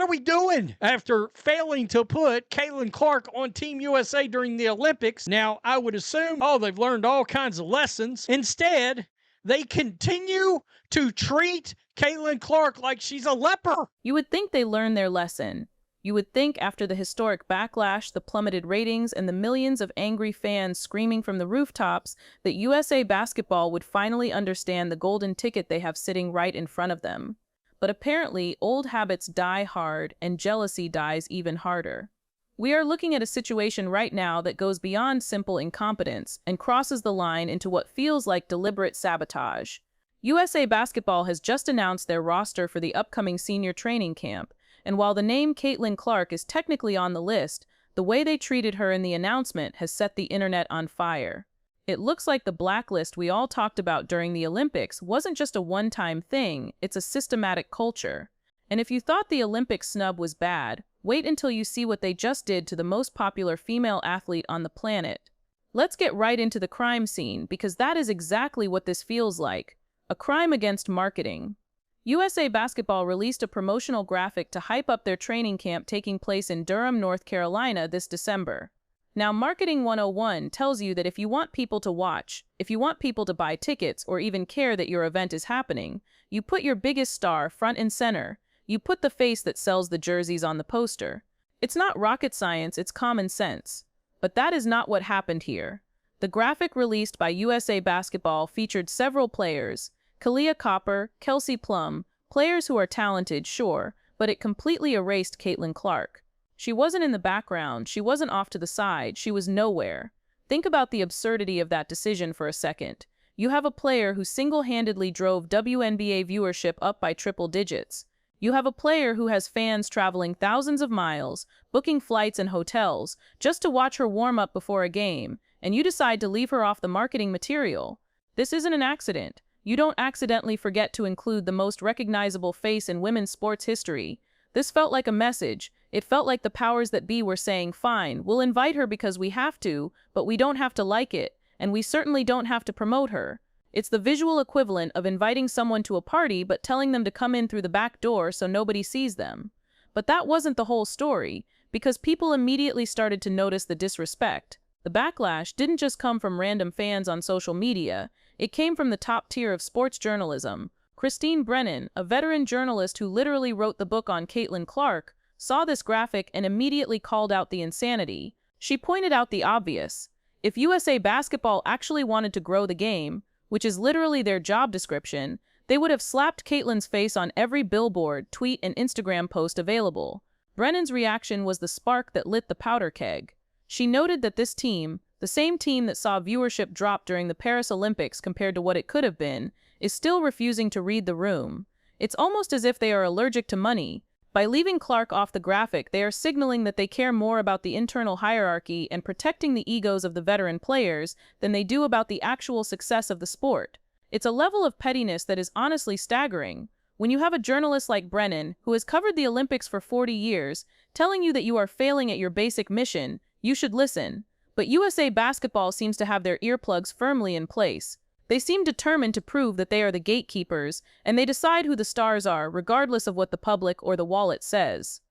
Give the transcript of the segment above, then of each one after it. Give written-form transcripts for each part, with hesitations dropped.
are we doing? After failing to put Caitlin Clark on Team USA during the Olympics, now I would assume, oh, they've learned all kinds of lessons. Instead, they continue to treat Caitlin Clark like she's a leper. You would think they learned their lesson. You would think after the historic backlash, the plummeted ratings, and the millions of angry fans screaming from the rooftops that USA Basketball would finally understand the golden ticket they have sitting right in front of them. But apparently, old habits die hard and jealousy dies even harder. We are looking at a situation right now that goes beyond simple incompetence and crosses the line into what feels like deliberate sabotage. USA Basketball has just announced their roster for the upcoming senior training camp, and while the name Caitlin Clark is technically on the list, the way they treated her in the announcement has set the internet on fire. It looks like the blacklist we all talked about during the Olympics wasn't just a one-time thing, it's a systematic culture. And if you thought the Olympic snub was bad, wait until you see what they just did to the most popular female athlete on the planet. Let's get right into the crime scene, because that is exactly what this feels like. A crime against marketing. USA Basketball released a promotional graphic to hype up their training camp taking place in Durham, North Carolina this December. Now, Marketing 101 tells you that if you want people to watch, if you want people to buy tickets or even care that your event is happening, you put your biggest star front and center. You put the face that sells the jerseys on the poster. It's not rocket science, it's common sense. But that is not what happened here. The graphic released by USA Basketball featured several players, Kalia Copper, Kelsey Plum, players who are talented, sure, but it completely erased Caitlin Clark. She wasn't in the background, she wasn't off to the side, she was nowhere. Think about the absurdity of that decision for a second. You have a player who single-handedly drove WNBA viewership up by triple digits. You have a player who has fans traveling thousands of miles, booking flights and hotels, just to watch her warm up before a game, and you decide to leave her off the marketing material. This isn't an accident. You don't accidentally forget to include the most recognizable face in women's sports history. This felt like a message. It felt like the powers that be were saying, fine, we'll invite her because we have to, but we don't have to like it, and we certainly don't have to promote her. It's the visual equivalent of inviting someone to a party but telling them to come in through the back door so nobody sees them. But that wasn't the whole story, because people immediately started to notice the disrespect. The backlash didn't just come from random fans on social media, it came from the top tier of sports journalism. Christine Brennan, a veteran journalist who literally wrote the book on Caitlin Clark, saw this graphic and immediately called out the insanity. She pointed out the obvious. If USA Basketball actually wanted to grow the game, which is literally their job description, they would have slapped Caitlin's face on every billboard, tweet, and Instagram post available. Brennan's reaction was the spark that lit the powder keg. She noted that this team, the same team that saw viewership drop during the Paris Olympics compared to what it could have been, is still refusing to read the room. It's almost as if they are allergic to money. By leaving Clark off the graphic, they are signaling that they care more about the internal hierarchy and protecting the egos of the veteran players than they do about the actual success of the sport. It's a level of pettiness that is honestly staggering. When you have a journalist like Brennan, who has covered the Olympics for 40 years, telling you that you are failing at your basic mission, you should listen. But USA Basketball seems to have their earplugs firmly in place. They seem determined to prove that they are the gatekeepers, and they decide who the stars are, regardless of what the public or the wallet says.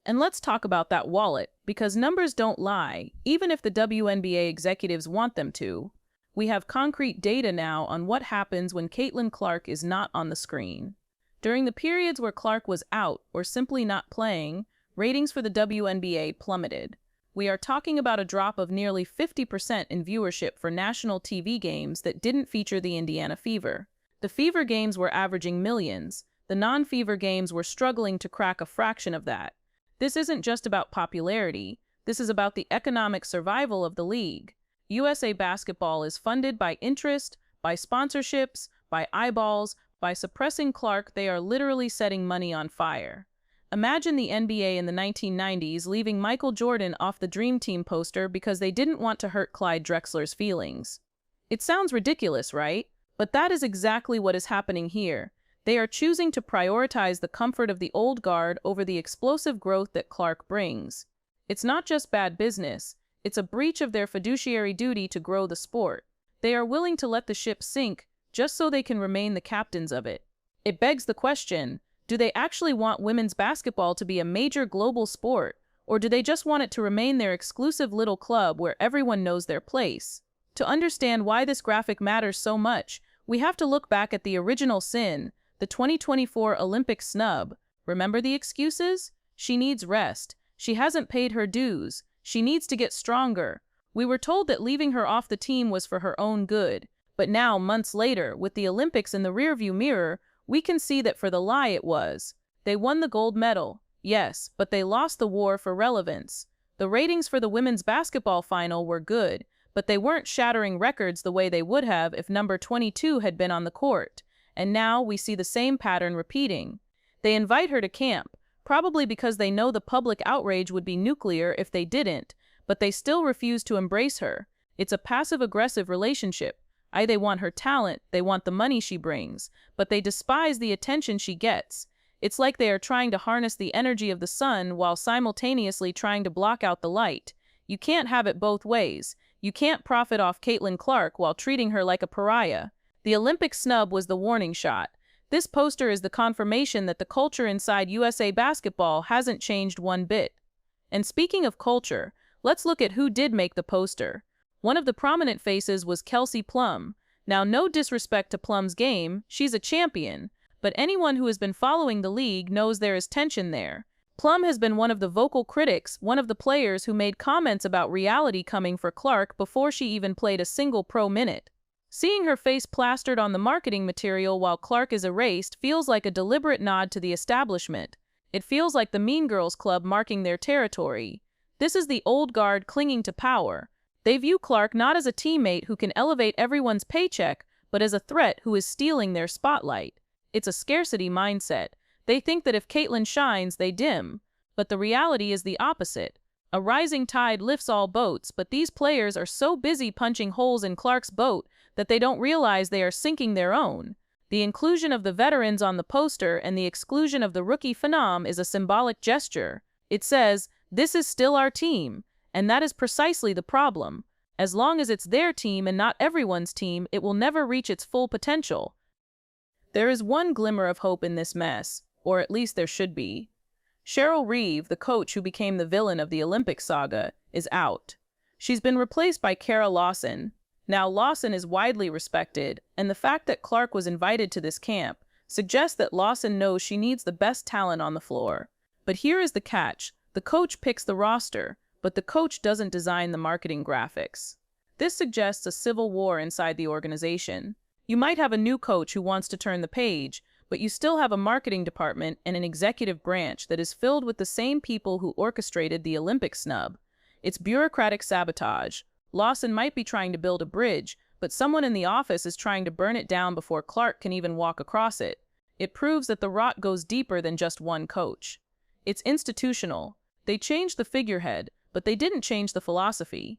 And let's talk about that wallet, because numbers don't lie, even if the WNBA executives want them to. We have concrete data now on what happens when Caitlin Clark is not on the screen. During the periods where Clark was out or simply not playing, ratings for the WNBA plummeted. We are talking about a drop of nearly 50% in viewership for national TV games that didn't feature the Indiana Fever. The Fever games were averaging millions. The non-Fever games were struggling to crack a fraction of that. This isn't just about popularity. This is about the economic survival of the league. USA Basketball is funded by interest, by sponsorships, by eyeballs. By suppressing Clark, they are literally setting money on fire. Imagine the NBA in the 1990s leaving Michael Jordan off the Dream Team poster because they didn't want to hurt Clyde Drexler's feelings. It sounds ridiculous, right? But that is exactly what is happening here. They are choosing to prioritize the comfort of the old guard over the explosive growth that Clark brings. It's not just bad business, it's a breach of their fiduciary duty to grow the sport. They are willing to let the ship sink just so they can remain the captains of it. It begs the question, Do they actually want women's basketball to be a major global sport, or do they just want it to remain their exclusive little club where everyone knows their place? To understand why this graphic matters so much, we have to look back at the original sin, the 2024 Olympic snub. Remember the excuses? She needs rest. She hasn't paid her dues. She needs to get stronger. We were told that leaving her off the team was for her own good. But now, months later, with the Olympics in the rearview mirror, we can see that for the lie it was. They won the gold medal, yes, but they lost the war for relevance. The ratings for the women's basketball final were good, but they weren't shattering records the way they would have if number 22 had been on the court. And now we see the same pattern repeating. They invite her to camp, probably because they know the public outrage would be nuclear if they didn't, but they still refuse to embrace her. It's a passive-aggressive relationship. They want her talent, they want the money she brings, but they despise the attention she gets. It's like they are trying to harness the energy of the sun while simultaneously trying to block out the light. You can't have it both ways. You can't profit off Caitlin Clark while treating her like a pariah. The Olympic snub was the warning shot. This poster is the confirmation that the culture inside USA Basketball hasn't changed one bit. And speaking of culture, let's look at who did make the poster. One of the prominent faces was Kelsey Plum. Now, no disrespect to Plum's game, she's a champion, but anyone who has been following the league knows there is tension there. Plum has been one of the vocal critics, one of the players who made comments about reality coming for Clark before she even played a single pro minute. Seeing her face plastered on the marketing material while Clark is erased feels like a deliberate nod to the establishment. It feels like the Mean Girls Club marking their territory. This is the old guard clinging to power. They view Clark not as a teammate who can elevate everyone's paycheck, but as a threat who is stealing their spotlight. It's a scarcity mindset. They think that if Caitlin shines, they dim. But the reality is the opposite. A rising tide lifts all boats, but these players are so busy punching holes in Clark's boat that they don't realize they are sinking their own. The inclusion of the veterans on the poster and the exclusion of the rookie phenom is a symbolic gesture. It says, "This is still our team." And that is precisely the problem. As long as it's their team and not everyone's team, it will never reach its full potential. There is one glimmer of hope in this mess, or at least there should be. Cheryl Reeve, the coach who became the villain of the Olympic saga, is out. She's been replaced by Kara Lawson. Now, Lawson is widely respected, and the fact that Clark was invited to this camp suggests that Lawson knows she needs the best talent on the floor. But here is the catch. The coach picks the roster, but the coach doesn't design the marketing graphics. This suggests a civil war inside the organization. You might have a new coach who wants to turn the page, but you still have a marketing department and an executive branch that is filled with the same people who orchestrated the Olympic snub. It's bureaucratic sabotage. Lawson might be trying to build a bridge, but someone in the office is trying to burn it down before Clark can even walk across it. It proves that the rot goes deeper than just one coach. It's institutional. They changed the figurehead, but they didn't change the philosophy.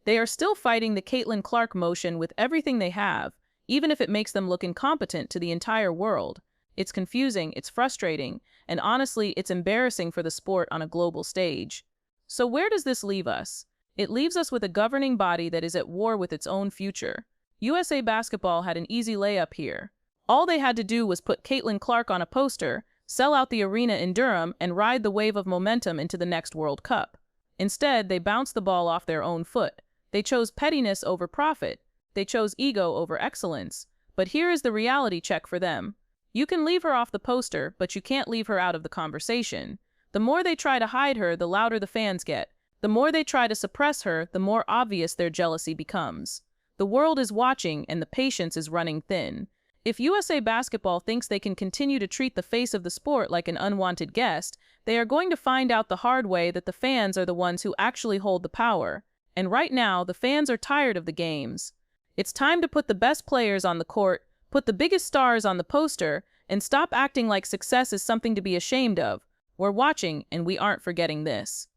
They are still fighting the Caitlin Clark motion with everything they have, even if it makes them look incompetent to the entire world. It's confusing, it's frustrating, and honestly, it's embarrassing for the sport on a global stage. So where does this leave us? It leaves us with a governing body that is at war with its own future. USA Basketball had an easy layup here. All they had to do was put Caitlin Clark on a poster, sell out the arena in Durham, and ride the wave of momentum into the next World Cup. Instead, they bounced the ball off their own foot. They chose pettiness over profit. They chose ego over excellence. But here is the reality check for them. You can leave her off the poster, but you can't leave her out of the conversation. The more they try to hide her, the louder the fans get. The more they try to suppress her, the more obvious their jealousy becomes. The world is watching, and the patience is running thin. If USA Basketball thinks they can continue to treat the face of the sport like an unwanted guest, they are going to find out the hard way that the fans are the ones who actually hold the power. And right now, the fans are tired of the games. It's time to put the best players on the court, put the biggest stars on the poster, and stop acting like success is something to be ashamed of. We're watching, and we aren't forgetting this.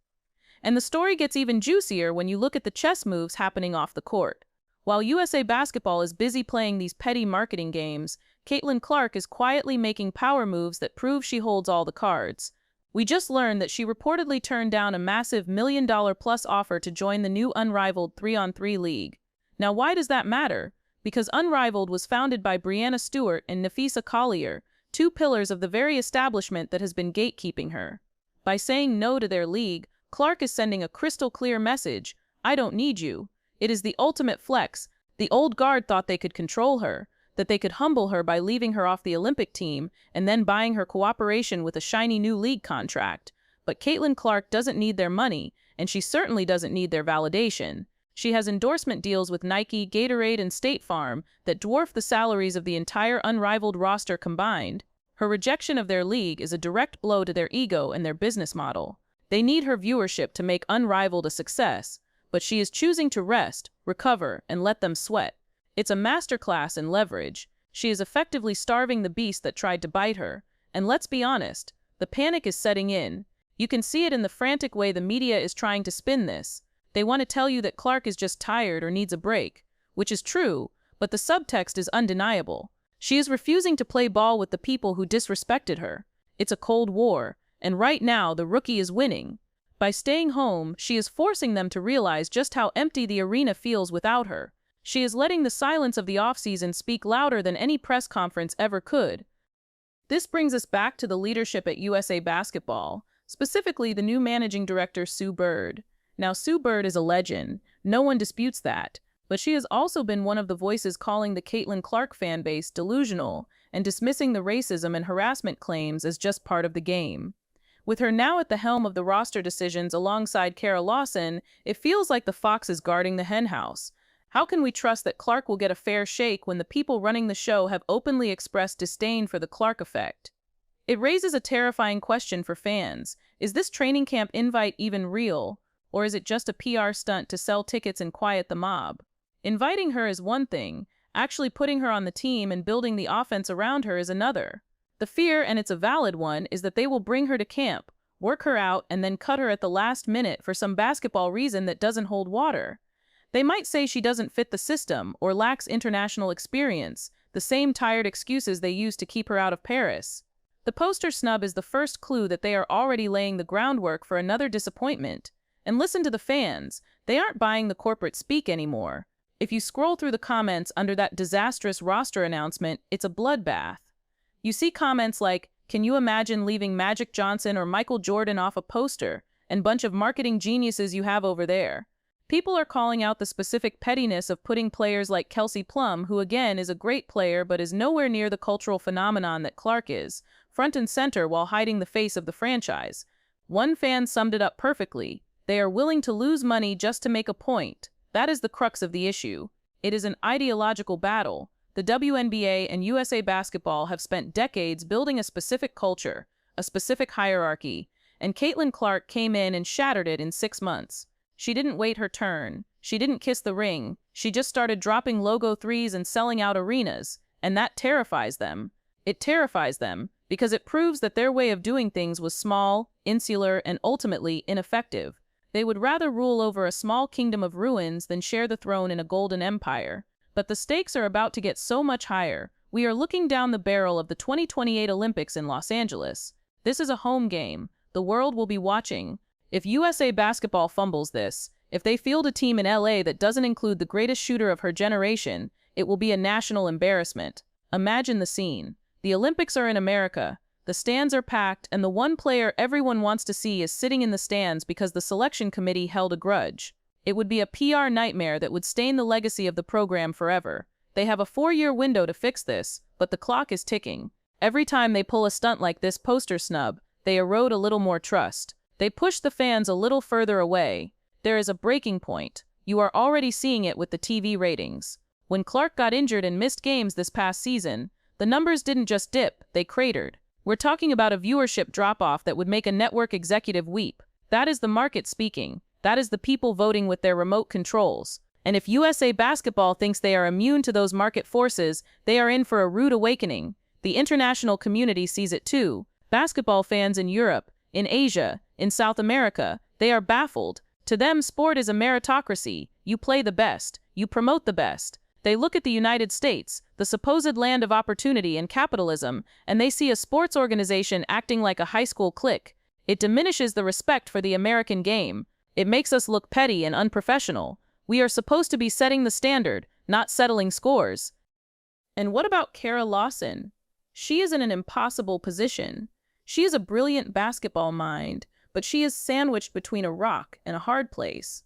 And the story gets even juicier when you look at the chess moves happening off the court. While USA Basketball is busy playing these petty marketing games, Caitlin Clark is quietly making power moves that prove she holds all the cards. We just learned that she reportedly turned down a massive $1 million-plus offer to join the new Unrivaled 3-on-3 league. Now, why does that matter? Because Unrivaled was founded by Breanna Stewart and Nafisa Collier, two pillars of the very establishment that has been gatekeeping her. By saying no to their league, Clark is sending a crystal-clear message: I don't need you. It is the ultimate flex. The old guard thought they could control her, that they could humble her by leaving her off the Olympic team and then buying her cooperation with a shiny new league contract. But Caitlin Clark doesn't need their money, and she certainly doesn't need their validation. She has endorsement deals with Nike, Gatorade, and State Farm that dwarf the salaries of the entire unrivaled roster combined. Her rejection of their league is a direct blow to their ego and their business model. They need her viewership to make Unrivaled a success, but she is choosing to rest, recover, and let them sweat. It's a masterclass in leverage. She is effectively starving the beast that tried to bite her. And let's be honest, the panic is setting in. You can see it in the frantic way the media is trying to spin this. They want to tell you that Clark is just tired or needs a break, which is true, but the subtext is undeniable. She is refusing to play ball with the people who disrespected her. It's a cold war, and right now the rookie is winning. By staying home, she is forcing them to realize just how empty the arena feels without her. She is letting the silence of the offseason speak louder than any press conference ever could. This brings us back to the leadership at USA Basketball, specifically the new managing director, Sue Bird. Now, Sue Bird is a legend. No one disputes that. But she has also been one of the voices calling the Caitlin Clark fan base delusional and dismissing the racism and harassment claims as just part of the game. With her now at the helm of the roster decisions alongside Kara Lawson, it feels like the fox is guarding the henhouse. How can we trust that Clark will get a fair shake when the people running the show have openly expressed disdain for the Clark effect? It raises a terrifying question for fans. Is this training camp invite even real? Or is it just a PR stunt to sell tickets and quiet the mob? Inviting her is one thing. Actually putting her on the team and building the offense around her is another. The fear, and it's a valid one, is that they will bring her to camp, work her out, and then cut her at the last minute for some basketball reason that doesn't hold water. They might say she doesn't fit the system or lacks international experience, the same tired excuses they used to keep her out of Paris. The poster snub is the first clue that they are already laying the groundwork for another disappointment. And listen to the fans. They aren't buying the corporate speak anymore. If you scroll through the comments under that disastrous roster announcement, it's a bloodbath. You see comments like, "Can you imagine leaving Magic Johnson or Michael Jordan off a poster? And bunch of marketing geniuses you have over there." People are calling out the specific pettiness of putting players like Kelsey Plum, who again is a great player but is nowhere near the cultural phenomenon that Clark is, front and center while hiding the face of the franchise. One fan summed it up perfectly. They are willing to lose money just to make a point. That is the crux of the issue. It is an ideological battle. The WNBA and USA Basketball have spent decades building a specific culture, a specific hierarchy, and Caitlin Clark came in and shattered it in 6 months. She didn't wait her turn. She didn't kiss the ring. She just started dropping logo threes and selling out arenas, and that terrifies them. It terrifies them because it proves that their way of doing things was small, insular, and ultimately ineffective. They would rather rule over a small kingdom of ruins than share the throne in a golden empire. But the stakes are about to get so much higher. We are looking down the barrel of the 2028 Olympics in Los Angeles. This is a home game. The world will be watching. If USA Basketball fumbles this, if they field a team in LA that doesn't include the greatest shooter of her generation, it will be a national embarrassment. Imagine the scene. The Olympics are in America. The stands are packed, and the one player everyone wants to see is sitting in the stands because the selection committee held a grudge. It would be a PR nightmare that would stain the legacy of the program forever. They have a 4-year window to fix this, but the clock is ticking. Every time they pull a stunt like this poster snub, they erode a little more trust. They push the fans a little further away. There is a breaking point. You are already seeing it with the TV ratings. When Clark got injured and missed games this past season, the numbers didn't just dip, they cratered. We're talking about a viewership drop-off that would make a network executive weep. That is the market speaking. That is the people voting with their remote controls. And if USA Basketball thinks they are immune to those market forces, they are in for a rude awakening. The international community sees it too. Basketball fans in Europe, in Asia, in South America, they are baffled. To them, sport is a meritocracy. You play the best. You promote the best. They look at the United States, the supposed land of opportunity and capitalism, and they see a sports organization acting like a high school clique. It diminishes the respect for the American game. It makes us look petty and unprofessional. We are supposed to be setting the standard, not settling scores. And what about Kara Lawson? She is in an impossible position. She is a brilliant basketball mind, but she is sandwiched between a rock and a hard place.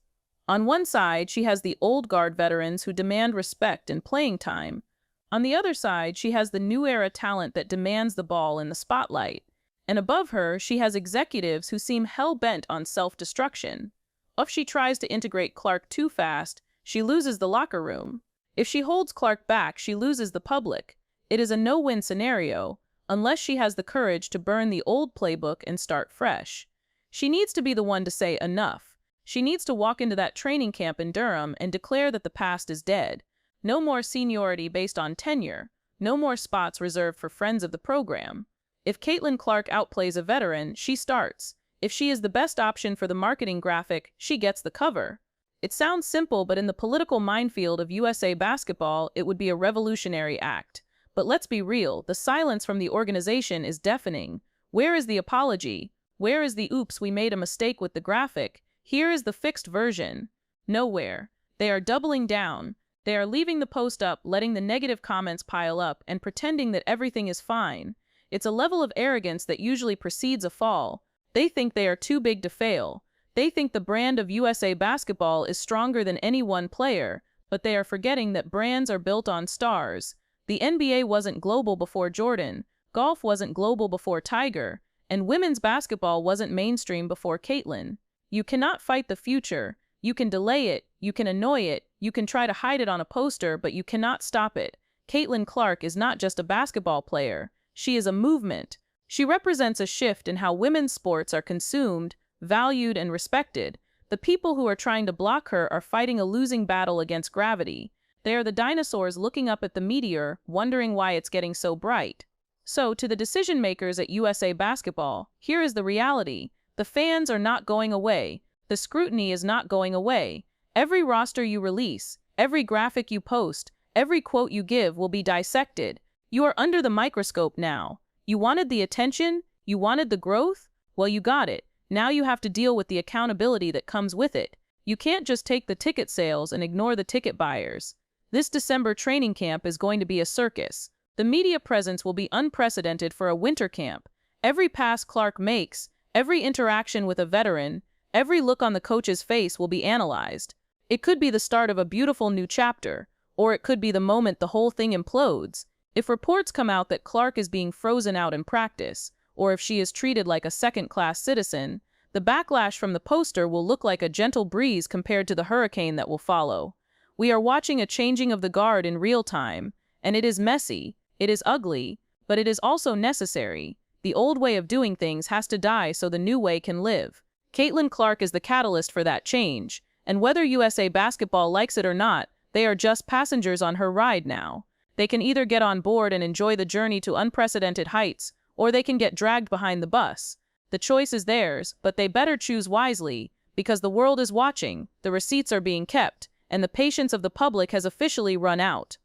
On one side, she has the old guard veterans who demand respect and playing time. On the other side, she has the new era talent that demands the ball in the spotlight. And above her, she has executives who seem hell-bent on self-destruction. If she tries to integrate Clark too fast, she loses the locker room. If she holds Clark back, she loses the public. It is a no-win scenario, unless she has the courage to burn the old playbook and start fresh. She needs to be the one to say enough. She needs to walk into that training camp in Durham and declare that the past is dead. No more seniority based on tenure. No more spots reserved for friends of the program. If Caitlin Clark outplays a veteran, she starts. If she is the best option for the marketing graphic, she gets the cover. It sounds simple, but in the political minefield of USA basketball, it would be a revolutionary act. But let's be real, the silence from the organization is deafening. Where is the apology? Where is the oops, we made a mistake with the graphic? Here is the fixed version. Nowhere. They are doubling down. They are leaving the post up, letting the negative comments pile up, and pretending that everything is fine. It's a level of arrogance that usually precedes a fall. They think they are too big to fail. They think the brand of USA basketball is stronger than any one player, but they are forgetting that brands are built on stars. The NBA wasn't global before Jordan, golf wasn't global before Tiger, and women's basketball wasn't mainstream before Caitlin. You cannot fight the future. You can delay it, you can annoy it, you can try to hide it on a poster, but you cannot stop it. Caitlin Clark is not just a basketball player. She is a movement. She represents a shift in how women's sports are consumed, valued, and respected. The people who are trying to block her are fighting a losing battle against gravity. They are the dinosaurs looking up at the meteor, wondering why it's getting so bright. So, to the decision makers at USA Basketball, here is the reality. The fans are not going away. The scrutiny is not going away. Every roster you release, every graphic you post, every quote you give will be dissected. You are under the microscope now. You wanted the attention? You wanted the growth? Well, you got it. Now you have to deal with the accountability that comes with it. You can't just take the ticket sales and ignore the ticket buyers. This December training camp is going to be a circus. The media presence will be unprecedented for a winter camp. Every pass Clark makes, every interaction with a veteran, every look on the coach's face will be analyzed. It could be the start of a beautiful new chapter, or it could be the moment the whole thing implodes. If reports come out that Clark is being frozen out in practice, or if she is treated like a second-class citizen, the backlash from the poster will look like a gentle breeze compared to the hurricane that will follow. We are watching a changing of the guard in real time, and it is messy, it is ugly, but it is also necessary. The old way of doing things has to die so the new way can live. Caitlin Clark is the catalyst for that change, and whether USA Basketball likes it or not, they are just passengers on her ride now. They can either get on board and enjoy the journey to unprecedented heights, or they can get dragged behind the bus. The choice is theirs, but they better choose wisely, because the world is watching, the receipts are being kept, and the patience of the public has officially run out.